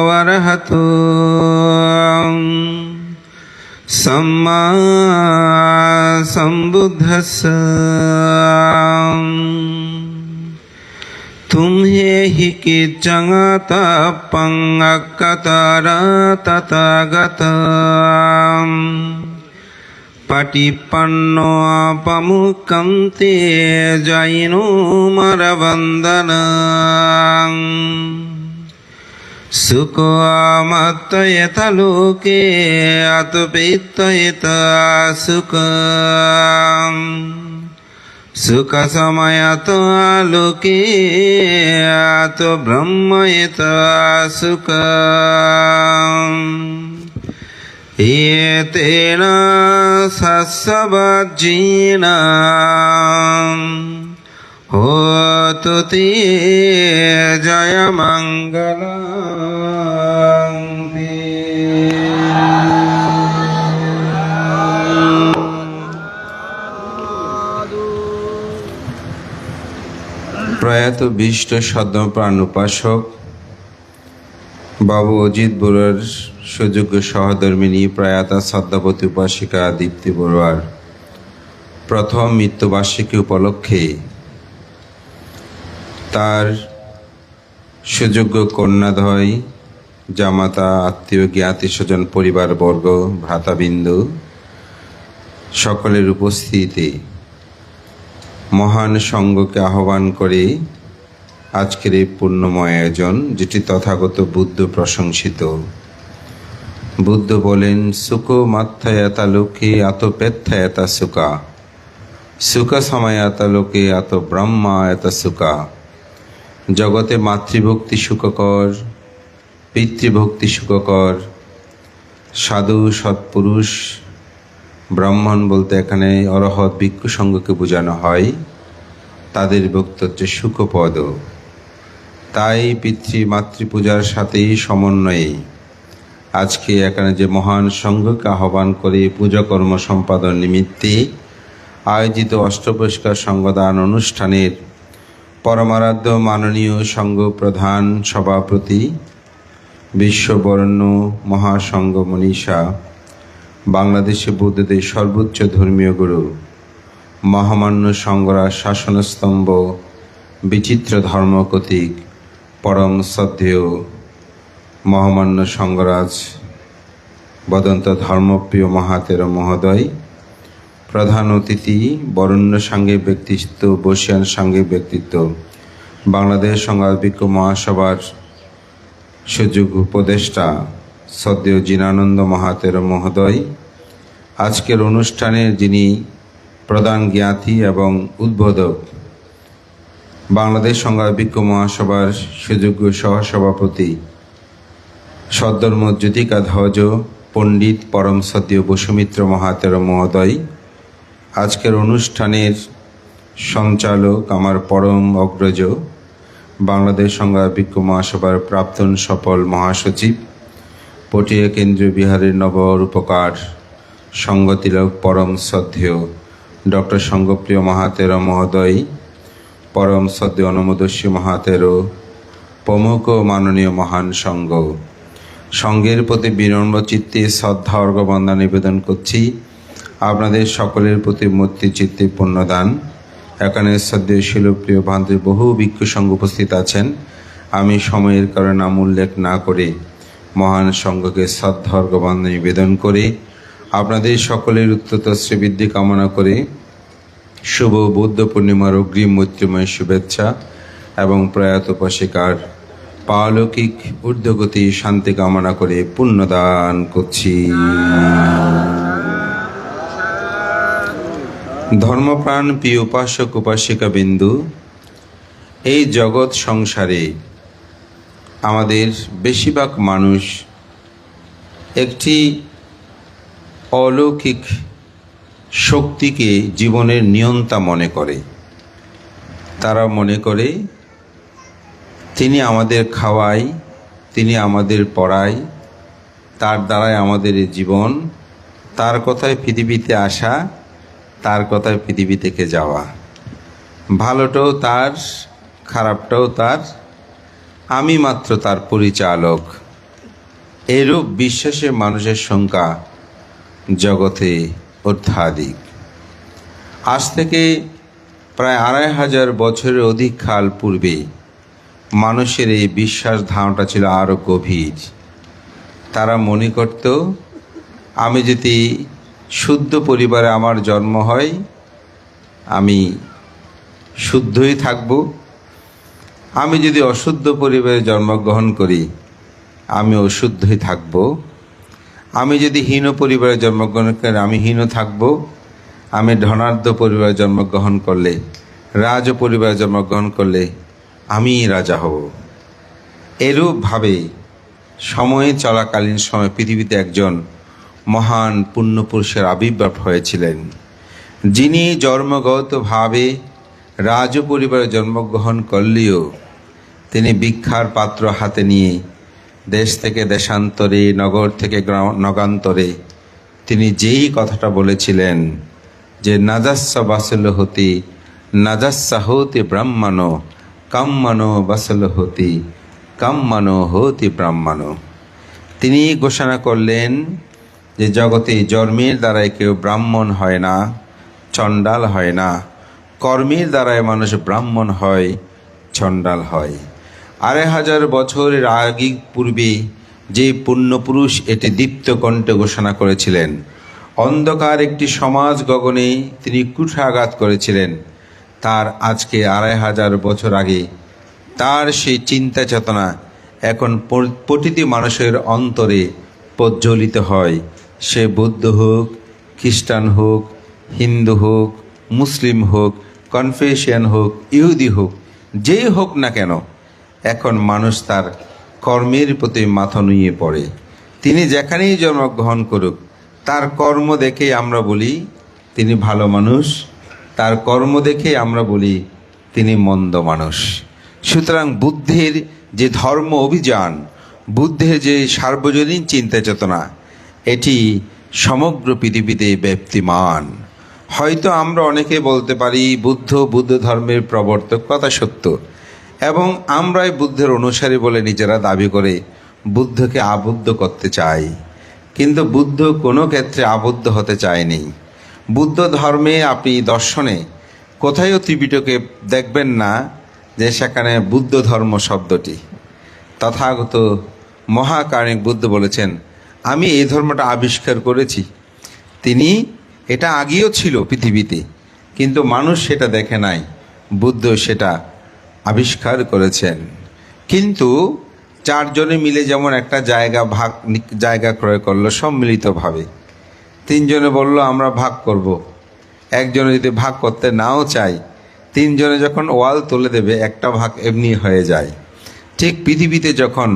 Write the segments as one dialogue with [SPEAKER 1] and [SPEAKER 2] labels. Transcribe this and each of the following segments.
[SPEAKER 1] वरहतु सम्मा सम्बुद्धस्स। तुम्हें ही कि चंगता पंगकतरा तथागत पटिपन्नो पमुक्कं ते जैनो मरवंदन सुखमत्तयत लोके अतुपित्तयत सुख सुख समयत लोके अत ब्रह्मयत सुख एतेन सस्सवज्जेन होतु ते जयमङ्गलं ते। প্রয়াত বিষ্ট সদ্যপ্রাণ উপাসক বাবু অজিত বড়ুয়ার সুযোগ্য সহধর্মিণী প্রয়াতা শ্রদ্ধাবতী উপাসিকা দীপ্তি বড়ুয়ার প্রথম মৃত্যুবার্ষিকী উপলক্ষে তার সুযোগ্য কন্যাদ্বয়, জামাতা, আত্মীয় জ্ঞাতি স্বজন, পরিবারবর্গ, ভ্রাতাবিন্দু সকলের উপস্থিতিতে মহান সঙ্গকে আহ্বান করে আজকের এই পুণ্যময় আয়োজন, যেটি তথাগত বুদ্ধ প্রশংসিত। বুদ্ধ বলেন, সুখ মাত্থায়াতা লোকে আতপেত্থায়াতা সুখা সুখ সমায়াতা লোকে আত ব্রহ্মায়াতা সুখা। জগতে মাতৃভক্তি সুখকর, পিতৃভক্তি সুখকর। সাধু সৎপুরুষ ব্রাহ্মণ বলতে এখানে অরহৎ ভিক্ষু সঙ্গকে বোঝানো হয়, তাদের ভক্তি হচ্ছে সুখপদ। তাই মাতৃপূজার সাথেই সমন্বয়ে আজকে এখানে যে মহান সঙ্গকে আহ্বান করে পূজাকর্ম সম্পাদন নিমিত্তে আয়োজিত অষ্টপুরস্কার সঙ্গদান অনুষ্ঠানের পরমারাধ্য মাননীয় সংঘ প্রধান সভাপতি, বিশ্ববরেণ্য মহাসংঘ মনীষা, বাংলাদেশে বুদ্ধদের সর্বোচ্চ ধর্মীয় গুরু, মহামান্য সংঘরাজ শাসনস্তম্ভ, বিচিত্র ধর্মকতিক, পরম শ্রদ্ধেয় মহামান্য সংঘরাজ বদন্ত ধর্মপ্রিয় মহাতের মহোদয়, প্রধান অতিথি, বরেণ্য সাংঘিক ব্যক্তিত্ব, বর্ষীয়ান সাংঘিক ব্যক্তিত্ব, বাংলাদেশ সংঘাধিক্য মহাসভার সুযোগ্য উপদেষ্টা শ্রদ্ধেয় জিনানন্দ মহাতের মহোদয়, আজকের অনুষ্ঠানের যিনি প্রধান জ্ঞাতি এবং উদ্বোধক, বাংলাদেশ সংঘাধিক্য মহাসভার সুযোগ্য সহসভাপতি সদ্ধর্ম জ্যোতিকাধ্বজ পণ্ডিত পরম শ্রদ্ধেয় বসুমিত্র মহাতের মহোদয়, আজকের অনুষ্ঠানের সঞ্চালক আমার পরম অগ্রজ, বাংলাদেশ সংঘাধিক্য মহাসভার প্রাক্তন সফল মহাসচিব, পটিয়া কেন্দ্রীয় বিহারের নবরূপকার সংঘতিলক পরম শ্রদ্ধেয় ডক্টর সংঘপ্রিয় মহাতের মহোদয়, পরম শ্রদ্ধেয় অনুমোদস্যী মহাতেরও প্রমুখ মাননীয় মহান সংঘ, সংঘের প্রতি বিনম্র চিত্তে শ্রদ্ধা অর্ঘ্যবন্দনা নিবেদন করছি। আপনাদের সকলের প্রতি মৈত্রী চিত্তে পুণ্যদান। এখানে শ্রদ্ধেয় শিলপ্রিয় ভান্তের বহু ভিক্ষু সংঘ উপস্থিত আছেন। আমি সময়ের কারণে নাম উল্লেখ না করে মহান সংঘকে শ্রদ্ধা অর্ঘ্যবন্দনা নিবেদন করে আপনাদের সকলের উত্তর শ্রীবৃদ্ধি কামনা করে শুভ বুদ্ধ পূর্ণিমার অগ্রিম মৈত্রীময় শুভেচ্ছা এবং প্রয়াত উপাসিকার পারলৌকিক ঊর্ধ্বগতি শান্তি কামনা করে পুণ্যদান করছি। ধর্মপ্রাণ প্রিয় উপাসক উপাসিকা বিন্দু, এই জগৎ সংসারে আমাদের বেশিরভাগ মানুষ একটি অলৌকিক শক্তিকে জীবনের নিয়ন্তা মনে করে। তারা মনে করে তিনি আমাদের খাওয়ায়, তিনি আমাদের পড়ায়, তার দ্বারাই আমাদের জীবন, তার কথায় পৃথিবীতে আসা, তার কথায় পৃথিবী থেকে যাওয়া। ভালোটাও তার, খারাপটাও তার, আমি মাত্র তার পরিচালক। এরূপ বিশ্বাসে মানুষের সংখ্যা জগতে অত্যাধিক। আজ থেকে প্রায় 2500 বছরের অধিক কাল পূর্বে মানুষের এই বিশ্বাস ধারণাটা ছিল আরও গভীর। তারা মনে করত, আমি যদি শুদ্ধ পরিবারে আমার জন্ম হয় আমি শুদ্ধই থাকব, আমি যদি অশুদ্ধ পরিবারে জন্মগ্রহণ করি আমি অশুদ্ধই থাকব, আমি যদি হীন পরিবারে জন্মগ্রহণ করি আমি হীন থাকব, আমি ধনাঢ্য পরিবারে জন্মগ্রহণ করলে, রাজ পরিবারে জন্মগ্রহণ করলে আমি রাজা হব। এরূপভাবে সময়ে চলাকালীন সময় পৃথিবীতে একজন মহান পুণ্যপুরুষের আবির্ভাব হয়েছিলেন, যিনি জন্মগতভাবে রাজ পরিবারে জন্মগ্রহণ করলেও তিনি ভিক্ষার পাত্র হাতে নিয়ে দেশ থেকে দেশান্তরে, নগর থেকে নগান্তরে তিনি যেই কথাটা বলেছিলেন যে নাজাস্য বাসল হতি নাজাস্যা হতি ব্রাহ্মণ কাম্মানো বাসল হতি কাম্মানো হতি ব্রাহ্মণ। তিনি ঘোষণা করলেন যে জগতে জন্মের দ্বারাই কেউ ব্রাহ্মণ হয় না, চণ্ডাল হয় না, কর্মের দ্বারাই মানুষ ব্রাহ্মণ হয়, চণ্ডাল হয়। 2500 বছরের আগে পূর্বে যে পুণ্যপুরুষ এটি দীপ্ত কণ্ঠে ঘোষণা করেছিলেন, অন্ধকার একটি সমাজ গগনে তিনি কুঠাঘাত করেছিলেন, তার আজকে 2500 বছর আগে তার সেই চিন্তা চেতনা এখন প্রতিটি মানুষের অন্তরে প্রজ্বলিত হয়। সে বৌদ্ধ হোক, খ্রিস্টান হোক, হিন্দু হোক, মুসলিম হোক, কনফেশিয়ান হোক, ইহুদি হোক, যেই হোক না কেন, এখন মানুষ তার কর্মের প্রতি মাথা নুয়ে পড়ে। তিনি যেখানেই জন্মগ্রহণ করুক তার কর্ম দেখে আমরা বলি তিনি ভালো মানুষ, তার কর্ম দেখে আমরা বলি তিনি মন্দ মানুষ। সুতরাং বুদ্ধের যে ধর্ম অভিযান, বুদ্ধের যে সার্বজনীন চিন্তা চেতনা, এটি সমগ্র পৃথিবীতে ব্যাপ্তিমান। হয়তো আমরা অনেকে বলতে পারি বুদ্ধ ধর্মের প্রবর্তক, কথা সত্য, এবং আমরাই বুদ্ধের অনুসারী বলে নিজেরা দাবি করে বুদ্ধকে আবদ্ধ করতে চাই, কিন্তু বুদ্ধ কোনো ক্ষেত্রে আবদ্ধ হতে চায়নি। বুদ্ধ ধর্মে আপনি দর্শনে কোথায়ও ত্রিপিটকে দেখবেন না যে সেখানে বুদ্ধ ধর্ম শব্দটি। তথাগত মহাকারণিক বুদ্ধ বলেছেন, আমি এই ধর্মটা আবিষ্কার করেছি। তিনি এটা আগেও ছিল পৃথিবীতে, কিন্তু মানুষ সেটা দেখে নাই, বুদ্ধ সেটা আবিষ্কার করেছেন। কিন্তু 4 জনে মিলে যেমন একটা জায়গা ক্রয় করলো সম্মিলিতভাবে, 3 জনে বলল আমরা ভাগ করব। একজনে যদি ভাগ করতে নাও চায়, 3 জনে যখন ওয়াল তুলে দেবে একটা ভাগ এমনি হয়ে যায়। ঠিক পৃথিবীতে যখন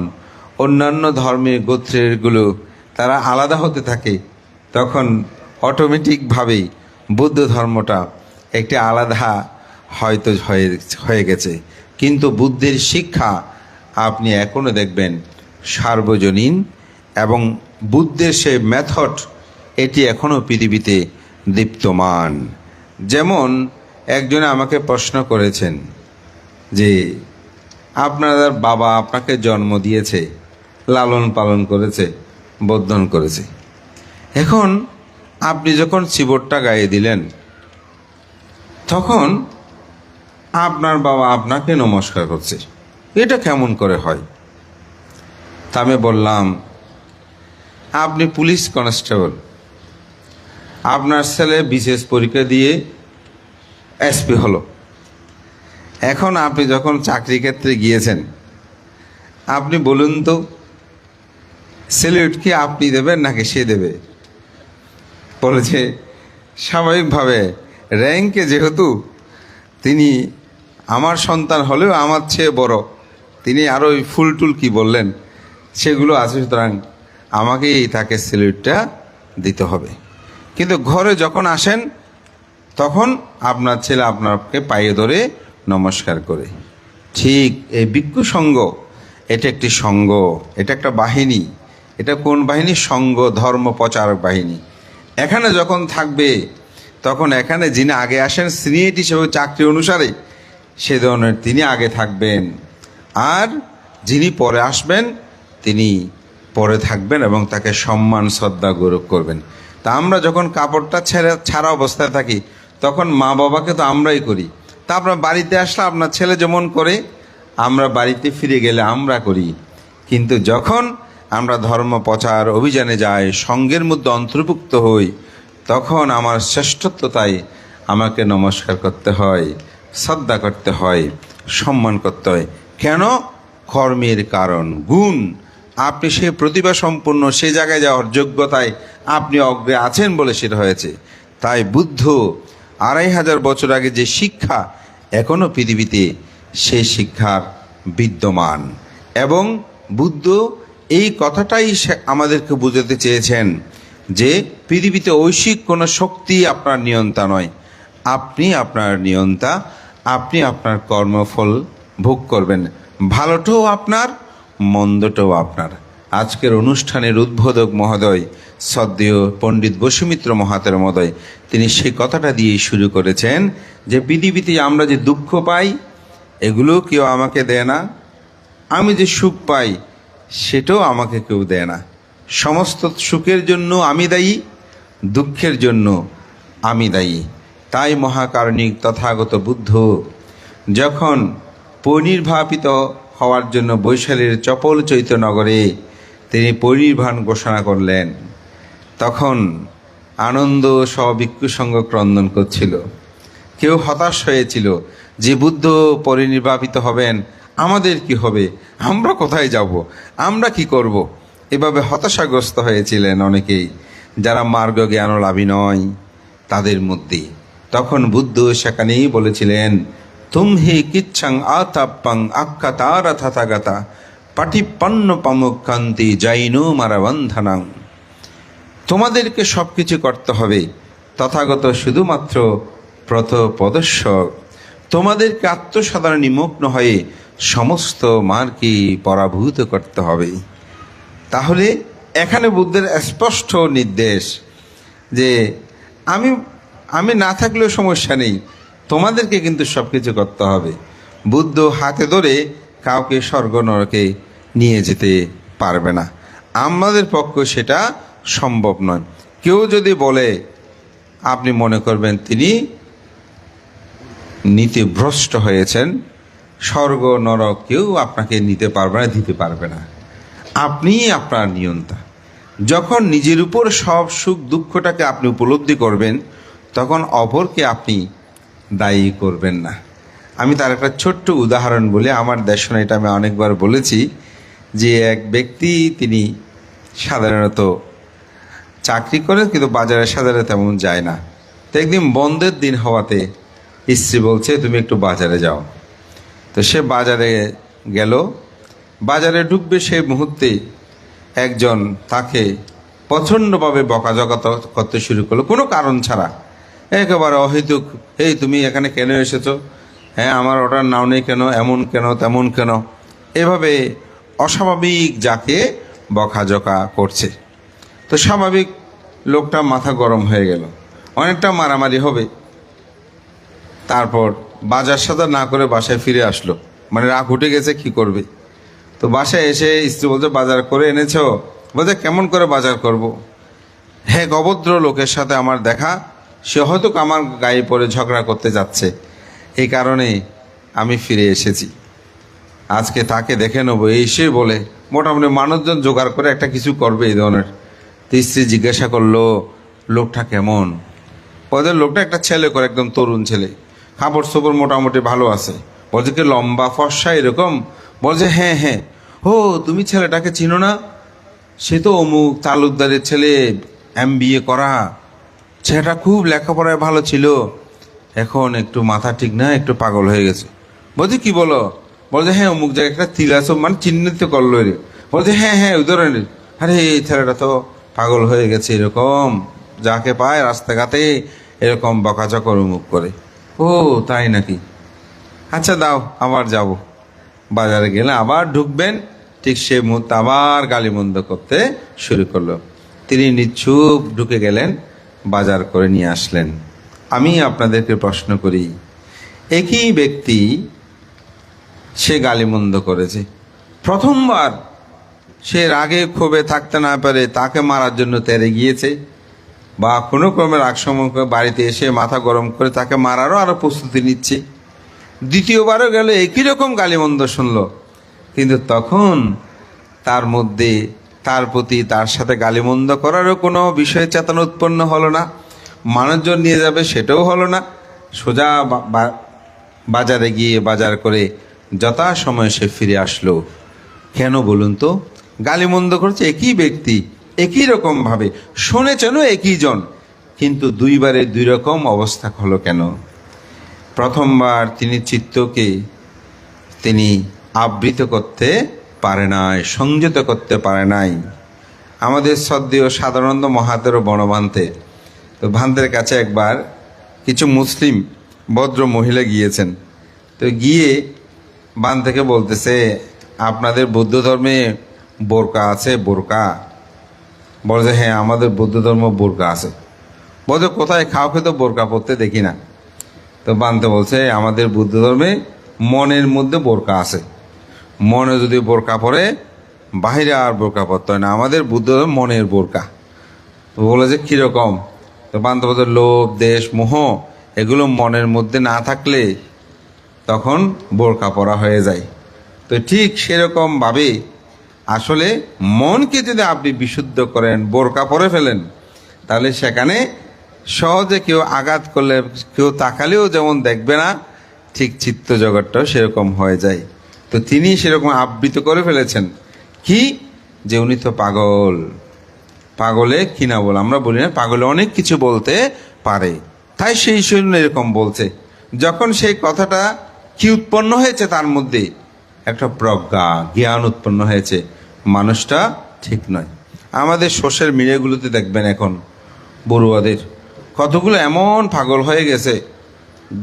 [SPEAKER 1] অন্যান্য ধর্মের গোত্রেরগুলো তারা আলাদা হতে থাকে, তখন অটোমেটিকভাবেই বৌদ্ধ ধর্মটা একটি আলাদা হয়তো হয়ে গেছে। কিন্তু বুদ্ধের শিক্ষা আপনি এখনও দেখবেন সার্বজনীন, এবং বুদ্ধের সেই মেথড এটি এখনও পৃথিবীতে দীপ্তমান। যেমন একজনে আমাকে প্রশ্ন করেছেন যে আপনার বাবা আপনাকে জন্ম দিয়েছে, লালন পালন করেছে, বর্ধন করেছে, এখন আপনি যখন চিবরটা গায়ে দিলেন তখন আপনার বাবা আপনাকে নমস্কার করছে, এটা কেমন করে হয়? তা আমি বললাম, আপনি পুলিশ কনস্টেবল, আপনার ছেলে বিশেষ পরীক্ষা দিয়ে এসপি হলো, এখন আপনি যখন চাকরি ক্ষেত্রে গিয়েছেন, আপনি বলুন তো স্যালুট কি আপনি দেবেন নাকি সে দেবে? বলেছে স্বাভাবিকভাবে র্যাঙ্কে যেহেতু তিনি আমার সন্তান হলেও আমার চেয়ে বড়, তিনি আরও ওই ফুলটুল কি বললেন সেগুলো আছে, সুতরাং আমাকেই তাকে স্যালুটটা দিতে হবে। কিন্তু ঘরে যখন আসেন তখন আপনার ছেলে আপনাকে পায়ে ধরে নমস্কার করে। ঠিক এই ভিক্ষু সঙ্ঘ, এটা একটি সঙ্ঘ, এটা একটা বাহিনী। এটা কোন বাহিনী? সঙ্ঘ, ধর্ম প্রচারক বাহিনী। এখানে যখন থাকবে তখন এখানে যিনি আগে আসেন সিনিয়রিটি হিসেবে চাকরি অনুসারে সে ধরনের তিনি আগে থাকবেন, আর যিনি পরে আসবেন তিনি পরে থাকবেন এবং তাকে সম্মান শ্রদ্ধা গৌরব করবেন। তা আমরা যখন কাপড়টা ছাড়া অবস্থায় থাকি তখন মা বাবাকে তো আমরাই করি। তা আপনার বাড়িতে আসলে আপনার ছেলে যেমন করে, আমরা বাড়িতে ফিরে গেলে আমরা করি। কিন্তু যখন আমরা ধর্ম প্রচার অভিযানে যাই, সঙ্গের মধ্যে অন্তর্ভুক্ত হই, তখন আমার শ্রেষ্ঠত্বতাই আমাকে নমস্কার করতে হয়, শ্রদ্ধা করতে হয়, সম্মান করতে হয়। কেন? কর্মের কারণ, গুণ। আপনি সে প্রতিভা সম্পন্ন, সে জায়গায় যাওয়ার যোগ্যতায় আপনি অগ্রে আছেন বলে সেটা হয়েছে। তাই বুদ্ধ 2500 বছর আগে যে শিক্ষা এখনও পৃথিবীতে সেই শিক্ষার বিদ্যমান, এবং বুদ্ধ এই কথাটাই আমাদেরকে বোঝাতে চেয়েছেন যে পৃথিবীতে ঐশিক কোনো শক্তি আপনার নিয়ন্তা নয়, আপনি আপনার নিয়ন্তা। আপনি আপনার কর্মফল ভোগ করবেন, ভালোটাও আপনার, মন্দটাও আপনার। আজকের অনুষ্ঠানের উদ্বোধক মহোদয় শ্রদ্ধেয় পণ্ডিত বসুমিত্র মহাতের মহোদয় তিনি সেই কথাটা দিয়েই শুরু করেছেন যে পৃথিবীতে আমরা যে দুঃখ পাই এগুলো কেউ আমাকে দেয় না, আমি যে সুখ পাই সেটাও আমাকে কেউ দেয় না। সমস্ত সুখের জন্য আমি দায়ী, দুঃখের জন্য আমি দায়ী। তাই মহাকারণিক তথাগত বুদ্ধ যখন পরিনির্বাপিত হওয়ার জন্য বৈশালীর চপল চৈত্যনগরে তিনি পরিনির্বাণ ঘোষণা করলেন, তখন আনন্দ সহ ভিক্ষু সংঘ ক্রন্দন করছিল। কেউ হতাশ হয়েছিল যে বুদ্ধ পরিনির্বাপিত হবেন, আমাদের কি হবে, আমরা কোথায় যাব, আমরা কি করব। এভাবে হতাশাগ্রস্ত হয়েছিলেন অনেকেই, যারা মার্গ জ্ঞানলাভী নয় তাদের মধ্যে। তখন বুদ্ধ সেখানেই বলেছিলেন, তুমহি কিচ্ছাং আতাপ্পাং আক্কাতারা থাথাগাতা পাটিপন্ন পামুকান্তি জাইনু মারাবন্ধানাং। তোমাদেরকে সব কিছু করতে হবে, তথাগত শুধুমাত্র প্রথপদস্বর। তোমাদেরকে আত্মসাধনে নিমগ্ন হয়ে সমস্ত মারকে পরাভূত করতে হবে। তাহলে এখানে বুদ্ধের স্পষ্ট নির্দেশ যে আমি না থাকলেও সমস্যা নেই, তোমাদেরকে কিন্তু সব কিছু করতে হবে। বুদ্ধ হাতে ধরে কাউকে স্বর্গ নরকে নিয়ে যেতে পারবে না, আমাদের পক্ষে সেটা সম্ভব নয়। কেউ যদি বলে আপনি মনে করবেন তিনি নীতিভ্রষ্ট হয়েছেন, স্বর্গ নরক কেউ আপনাকে নিতে পারবে না, দিতে পারবে না। আপনিই আপনার নিয়ন্তা। যখন নিজের উপর সব সুখ দুঃখটাকে আপনি উপলব্ধি করবেন তখন অপরকে আপনি দায়ী করবেন না। আমি তার একটা ছোট্ট উদাহরণ বলি, আমার দেশনে এটা আমি অনেকবার বলেছি যে এক ব্যক্তি তিনি সাধারণত চাকরি করে কিন্তু বাজারে সাজারে তেমন যায় না। তো একদিন বন্ধের দিন হওয়াতে স্ত্রী বলছে তুমি একটু বাজারে যাও। তো সে বাজারে গেল, বাজারে ঢুকবে সেই মুহূর্তে একজন তাকে প্রচণ্ডভাবে বকাঝকা করতে শুরু করলো কোনো কারণ ছাড়া, একেবারে অহেতুক। এই তুমি এখানে কেন এসেছো, হ্যাঁ আমার অর্ডার নাও নেই কেন, এমন কেন তেমন কেন, এভাবে অস্বাভাবিক যাকে বকাঝকা করছে। তো স্বাভাবিক লোকটা মাথা গরম হয়ে গেল, অনেকটা মারামারি হবে। তারপর বাজার সদার না করে বাসায় ফিরে আসলো, মানে রাগ উঠে গেছে, কি করবে। তো বাসায় এসে স্ত্রী বলছে বাজার করে এনেছো? বলছে কেমন করে বাজার করব। হ্যাঁ অভদ্র লোকের সাথে আমার দেখা, সে হয়তো আমার গায়ে পড়ে ঝগড়া করতে যাচ্ছে, এই কারণে আমি ফিরে এসেছি, আজকে তাকে দেখে নেবো। এসে বলে মোটামুটি মানুষজন জোগাড় করে একটা কিছু করবে এই ধরনের। তো স্ত্রী জিজ্ঞাসা করলো লোকটা কেমন? ওদের লোকটা একটা ছেলে করে, একদম তরুণ ছেলে, কাপড় চোপড় মোটামুটি ভালো আছে। বলছে কি লম্বা ফর্সা এরকম? বলছে হ্যাঁ হ্যাঁ। ও তুমি ছেলেটাকে চিনো না? সে তো অমুক তালুকদারের ছেলে, MBA করা ছেলেটা, খুব লেখাপড়ায় ভালো ছিল, এখন একটু মাথা ঠিক না, একটু পাগল হয়ে গেছে। বলছে কি বলো? বলছে হ্যাঁ অমুক জায়গায় একটা তিল আছে, মানে চিহ্নিত করলো রে। বলছে হ্যাঁ হ্যাঁ ওই ধরনের। আরে এই ছেলেটা তো পাগল হয়ে গেছে, এরকম যাকে পায় রাস্তাঘাটে এরকম বকাঝকা মুখ করে। ও তাই নাকি, আচ্ছা দাও আবার যাব। বাজারে গেলে আবার ঢুকবেন, ঠিক সে মুহূর্তে আবার গালিমন্দ করতে শুরু করলো। তিনি নিশ্চুপ ঢুকে গেলেন, বাজার করে নিয়ে আসলেন। আমি আপনাদেরকে প্রশ্ন করি, একই ব্যক্তি সে গালিমন্দ করেছে, প্রথমবার সে রাগে ক্ষোভে থাকতে না পারে তাকে মারার জন্য তেড়ে গিয়েছে, বা কোনো ক্রমে রাগ সময় বাড়িতে এসে মাথা গরম করে তাকে মারারও আরও প্রস্তুতি নিচ্ছে। দ্বিতীয়বারও গেল, একই রকম গালিমন্দ শুনল, কিন্তু তখন তার মধ্যে তার প্রতি তার সাথে গালিমন্দ করারও কোনো বিষয় চেতনা উৎপন্ন হলো না। মানুষজন নিয়ে যাবে সেটাও হলো না। সোজা বাজারে গিয়ে বাজার করে যথাসময়ে সে ফিরে আসলো। কেন বলুন তো? গালিমন্দ করছে একই ব্যক্তি, একই রকমভাবে শুনেছেনও একই জন, কিন্তু দুইবারে দুই রকম অবস্থা হলো কেন? প্রথমবার তিনি চিত্তকে তিনি আবৃত করতে পারে নাই, সংযত করতে পারে নাই। আমাদের শ্রদ্ধেয় সাধারণত মহাতেরও বনভান্তে, তো ভান্তের কাছে একবার কিছু মুসলিম ভদ্র মহিলা গিয়েছেন। তো গিয়ে বান থেকে বলতেছে, আপনাদের বৌদ্ধ ধর্মে বোরকা আছে? বোরকা বলছে, হ্যাঁ আমাদের বৌদ্ধ ধর্ম বোরকা আছে। বলছে, কোথায়? কাউকে তো বোরকা পরতে দেখি না। তো বানতে বলছে, আমাদের বৌদ্ধ ধর্মে মনের মধ্যে বোরকা আছে, মনে যদি বোরকা পরে বাহিরে আর বোরকা পরতে হয় না, আমাদের বুদ্ধ ধর্ম মনের বোরকা। তো বলে যে কীরকম? তো বানতে বলছে, লোভ দেশ মোহ এগুলো মনের মধ্যে না থাকলে তখন বোরকা পরা হয়ে যায়। তো ঠিক সেরকমভাবে আসলে মনকে যদি আপনি বিশুদ্ধ করেন, বোরকা পরে ফেলেন, তাহলে সেখানে সহজে কেউ আঘাত করলে, কেউ তাকালেও যেমন দেখবে না, ঠিক চিত্ত জগৎটাও সেরকম হয়ে যায়। তো তিনি সেরকম আবৃত করে ফেলেছেন কি, যে উনি তো পাগল। পাগলে কি না বল, আমরা বলি না পাগলে অনেক কিছু বলতে পারে, তাই সেই জন্য এরকম বলছে। যখন সেই কথাটা কি উৎপন্ন হয়েছে, তার মধ্যে একটা প্রজ্ঞা জ্ঞান উৎপন্ন হয়েছে, মানুষটা ঠিক নয়। আমাদের সোশ্যাল মিডিয়াগুলোতে দেখবেন এখন বড়ুয়াদের কতগুলো এমন পাগল হয়ে গেছে,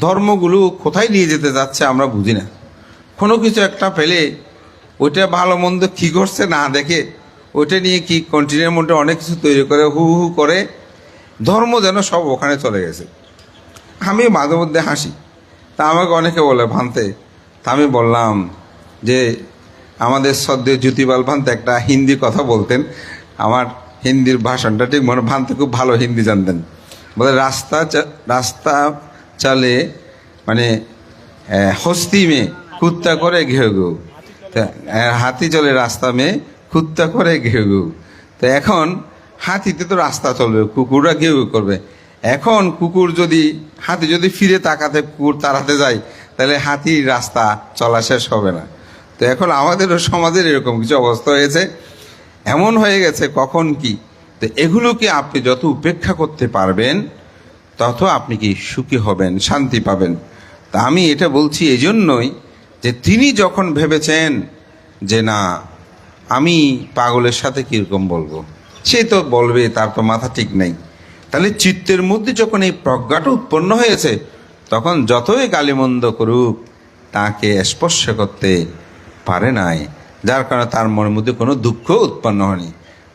[SPEAKER 1] ধর্মগুলো কোথায় নিয়ে যেতে যাচ্ছে আমরা বুঝি না। কোনো কিছু একটা পেলে ওইটা ভালো মন্দ কী করছে না দেখে ওইটা নিয়ে কি কন্টিনিউর মধ্যে অনেক কিছু তৈরি করে হু হু করে, ধর্ম যেন সব ওখানে চলে গেছে। আমি মাঝে মধ্যে হাসি। তা আমাকে অনেকে বলে ভান্তে, তা আমি বললাম যে আমাদের শ্রদ্ধেয় জ্যোতিবাল ভান্তে একটা হিন্দি কথা বলতেন, আমার হিন্দির ভাষণটা ঠিক মনে, ভান্তে খুব ভালো হিন্দি জানতেন। বলে রাস্তা চালে মানে হস্তি মে কুত্তা করে ঘেউ ঘেউ, হাতি চলে রাস্তা মে কুত্তা করে ঘেউ ঘেউ। তো এখন হাতিতে তো রাস্তা চলবে, কুকুররা ঘেউ ঘেউ করবে। এখন কুকুর যদি হাতি যদি ফিরে তাকাতে কুকুর তাড়াতে যায়, তাহলে হাতির রাস্তা চলা শেষ হবে না। তো এখন আমাদেরও সমাজের এরকম কিছু অবস্থা হয়েছে, এমন হয়ে গেছে কখন কি। তো এগুলোকে আপনি যত উপেক্ষা করতে পারবেন, তত আপনি কি সুখী হবেন, শান্তি পাবেন। তা আমি এটা বলছি এই জন্যই যে তিনি যখন ভেবেছেন যে না আমি পাগলের সাথে কীরকম বলবো, সে তো বলবে, তার তো মাথা ঠিক নেই। তাহলে চিত্তের মধ্যে যখন এই প্রজ্ঞাটা উৎপন্ন হয়েছে, তখন যতই গালিমন্দ করুক তাকে স্পর্শ করতে পারে নাই, যার কারণে তার মনের মধ্যে কোনো দুঃখ উৎপন্ন হয়নি।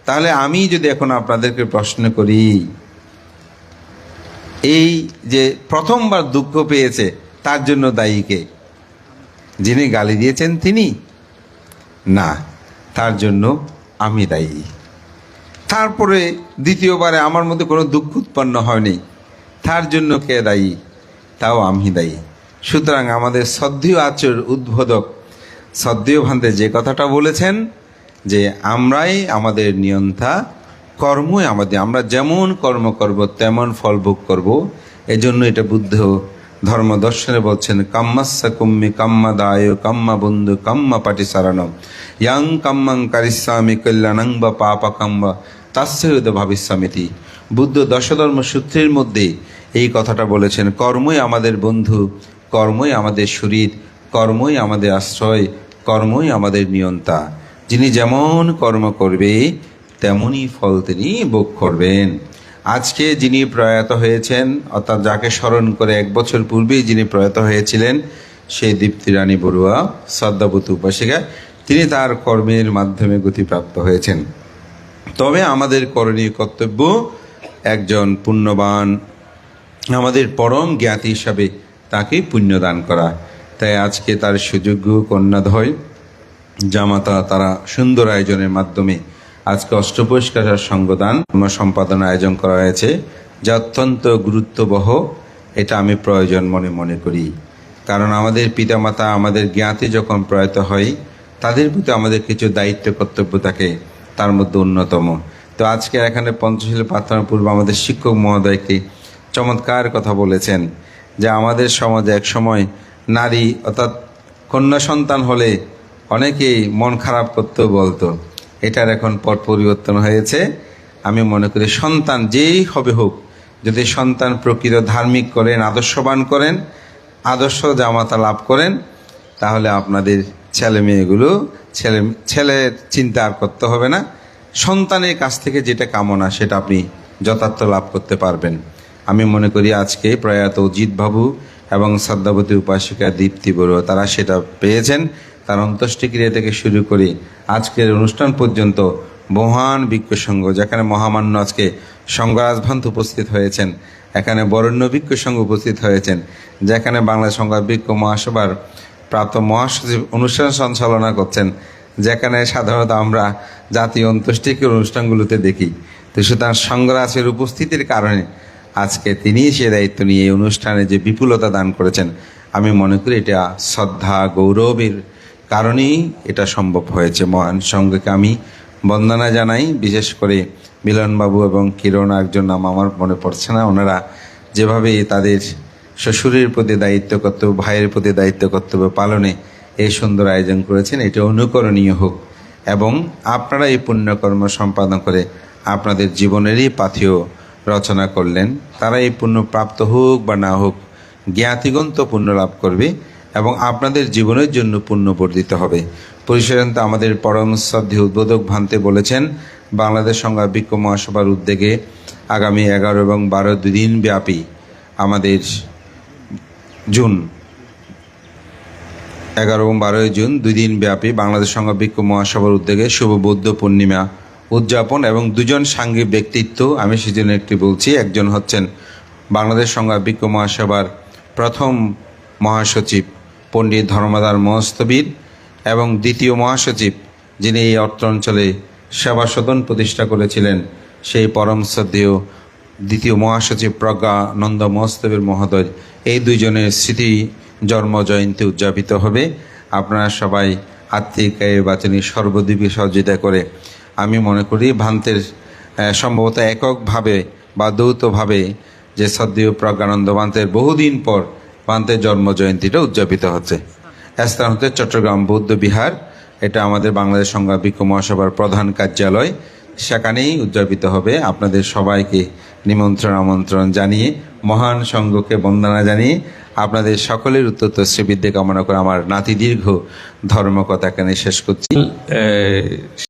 [SPEAKER 1] তাহলে আমি যদি এখন আপনাদেরকে প্রশ্ন করি, এই যে প্রথমবার দুঃখ পেয়েছে তার জন্য দায়ী কে? যিনি গালি দিয়েছেন তিনি? না, তার জন্য আমি দায়ী। তারপরে দ্বিতীয়বারে আমার মধ্যে কোনো দুঃখ উৎপন্ন হয়নি, তার জন্য কে দায়ী? তাও আমি দায়ী। সুতরাং আমাদের শ্রদ্ধেয় আচার্য উদ্বোধক শ্রদ্ধেয় ভান্তে যে কথাটা বলেছেন যে আমরাই আমাদের নিয়ন্তা, কর্মই আমাদের, আমরা যেমন কর্ম করব তেমন ফল ভোগ করব। এজন্য এটা বুদ্ধ ধর্ম দর্শনে বলছেন, কাম্মাস্যা কুম্মি কাম্মাদায় কাম্মা বন্ধু কাম্মা পাটিসারানো ইয়াং কাম্মাং কারিস্বামী কল্যাণাং বা পাপা কাম্বা তাস্যদ ভাবিস্বামিতি। বুদ্ধ দশধর্ম সূত্রের মধ্যে এই কথাটা বলেছেন, কর্মই আমাদের বন্ধু, কর্মই আমাদের শরীর, কর্মই আমাদের আশ্রয়, কর্মই আমাদের নিয়ন্তা। যিনি যেমন কর্ম করবে তেমনই ফল তিনি ভোগ করবেন। আজকে যিনি প্রয়াত হয়েছেন, অর্থাৎ যাকে স্মরণ করে 1 বছর পূর্বেই যিনি প্রয়াত হয়েছিলেন, সেই দীপ্তি রানী বড়ুয়া শ্রদ্ধাবতী উপাসিকা, তিনি তার কর্মের মাধ্যমে গতিপ্রাপ্ত হয়েছেন। তবে আমাদের করণীয় কর্তব্য একজন পুণ্যবান, আমাদের পরম জ্ঞাতি হিসাবে তাকে পুণ্যদান করা। তাই আজকে তার সুযোগ্য কন্যাদ্বয় জামাতা তারা সুন্দর আয়োজনের মাধ্যমে আজকে অষ্টপুরস্কার সঙ্গদান সম্পাদন আয়োজন করা হয়েছে, যা অত্যন্ত গুরুত্ববহ। এটা আমি প্রয়োজন মনে করি, কারণ আমাদের পিতামাতা আমাদের জ্ঞাতি যখন প্রয়াত হয় তাদের প্রতি আমাদের কিছু দায়িত্ব কর্তব্য থাকে, তার মধ্যে অন্যতম। তো আজকে এখানে পঞ্চশীল প্রার্থনা পূর্বে আমাদের শিক্ষক মহোদয়কে চমৎকার কথা বলেছেন যে আমাদের সমাজে এক সময় নারী অর্থাৎ কন্যা সন্তান হলে অনেকেই মন খারাপ করতেও বলতো, এটার এখন পট পরিবর্তন হয়েছে। আমি মনে করি সন্তান যেই হবে হোক, যদি সন্তান প্রকৃত ধার্মিক করেন, আদর্শবান করেন, আদর্শ জামাতা লাভ করেন, তাহলে আপনাদের ছেলে মেয়েগুলো ছেলের চিন্তা আর করতে হবে না। সন্তানের কাছ থেকে যেটা কামনা সেটা আপনি যথার্থ লাভ করতে পারবেন। আমি মনে করি আজকে প্রয়াত অজিত বাবু এবং শ্রদ্ধাবতী উপাসিকা দীপ্তি বড়ুয়া তারা সেটা পেয়েছেন। তার অন্ত্যেষ্টিক্রিয়া থেকে শুরু করে আজকের অনুষ্ঠান পর্যন্ত মহান ভিক্ষু সংঘ, যেখানে মহামান্য আজকে সংঘরাজ ভান্ত উপস্থিত হয়েছেন, এখানে বরেণ্য ভিক্ষু সংঘ উপস্থিত হয়েছেন, যেখানে বাংলা সংঘ ভিক্ষু মহাসভার প্রাপ্ত মহাসচিব অনুষ্ঠান সঞ্চালনা করছেন, যেখানে সাধারণত আমরা জাতীয় অন্ত্যেষ্টিক্রিয়ার অনুষ্ঠানগুলোতে দেখি। তো সুতরাং সংঘরাজের উপস্থিতির কারণে আজকে তিনি সে দায়িত্ব নিয়ে এই অনুষ্ঠানে যে বিপুলতা দান করেছেন, আমি মনে করি এটা শ্রদ্ধা গৌরবের কারণেই এটা সম্ভব হয়েছে। মহান সংঘকে আমি বন্দনা জানাই। বিশেষ করে মিলনবাবু এবং কিরণ, একজন নাম আমার মনে পড়ছে না, ওনারা যেভাবে তাদের শ্বশুরের প্রতি দায়িত্ব কর্তব্য, ভাইয়ের প্রতি দায়িত্ব কর্তব্য পালনে এই সুন্দর আয়োজন করেছেন, এটা অনুকরণীয় হোক এবং আপনারা এই পুণ্যকর্ম সম্পাদন করে আপনাদের জীবনেরই পাথেয় রচনা করলেন। তারা এই পুণ্য প্রাপ্ত হোক বা না হোক, জ্ঞাতিগণ তো পুণ্য লাভ করবে এবং আপনাদের জীবনের জন্য পুণ্য বর্ধিত হবে। পরিশেষত আমাদের পরম শ্রদ্ধেয় উদ্বোধক ভান্তে বলেছেন, বাংলাদেশ সংঘ ভিক্ষু মহাসভার উদ্যোগে আগামী 11 এবং 12 দুদিন ব্যাপী আমাদের জুন 11 এবং 12 জুন 2 দিন ব্যাপী বাংলাদেশ সংঘ ভিক্ষু মহাসভার উদ্যোগে শুভ বৌদ্ধ পূর্ণিমা উদযাপন এবং দুজন সাংঘিক ব্যক্তিত্ব আমি সেজন্য একটি বলছি। একজন হচ্ছেন বাংলাদেশ সংঘ ভিক্ষু মহাসভার প্রথম মহাসচিব পণ্ডিত ধর্মদার মহস্তবীর এবং দ্বিতীয় মহাসচিব যিনি এই অত্র অঞ্চলে সেবা সদন প্রতিষ্ঠা করেছিলেন, সেই পরম শ্রদ্ধেয় দ্বিতীয় মহাসচিব প্রজ্ঞানন্দ মহস্তবীর মহোদয়। এই দুইজনের স্মৃতি জন্ম জয়ন্তী উদযাপিত হবে। আপনারা সবাই আত্মিক বাচনী সর্বদিকে সহযোগিতা করে আমি মনে করি ভান্তের সম্ভবত এককভাবে বা যৌথভাবে যে শ্রদ্ধেয় প্রজ্ঞানন্দ ভান্তের বহুদিন পর ভান্তের জন্ম জয়ন্তীটা উদযাপিত হচ্ছে। স্থান হচ্ছে চট্টগ্রাম বৌদ্ধ বিহার। এটা আমাদের বাংলাদেশ সংঘ ভিক্ষু মহাসভার প্রধান কার্যালয়, সেখানেই উদযাপিত হবে। আপনাদের সবাইকে নিমন্ত্রণ আমন্ত্রণ জানিয়ে, মহান সংঘকে বন্দনা জানিয়ে, আপনাদের সকলের উত্তর শ্রীবৃদ্ধি কামনা করে আমার নাতি দীর্ঘ ধর্মকথা এখানে শেষ করছি।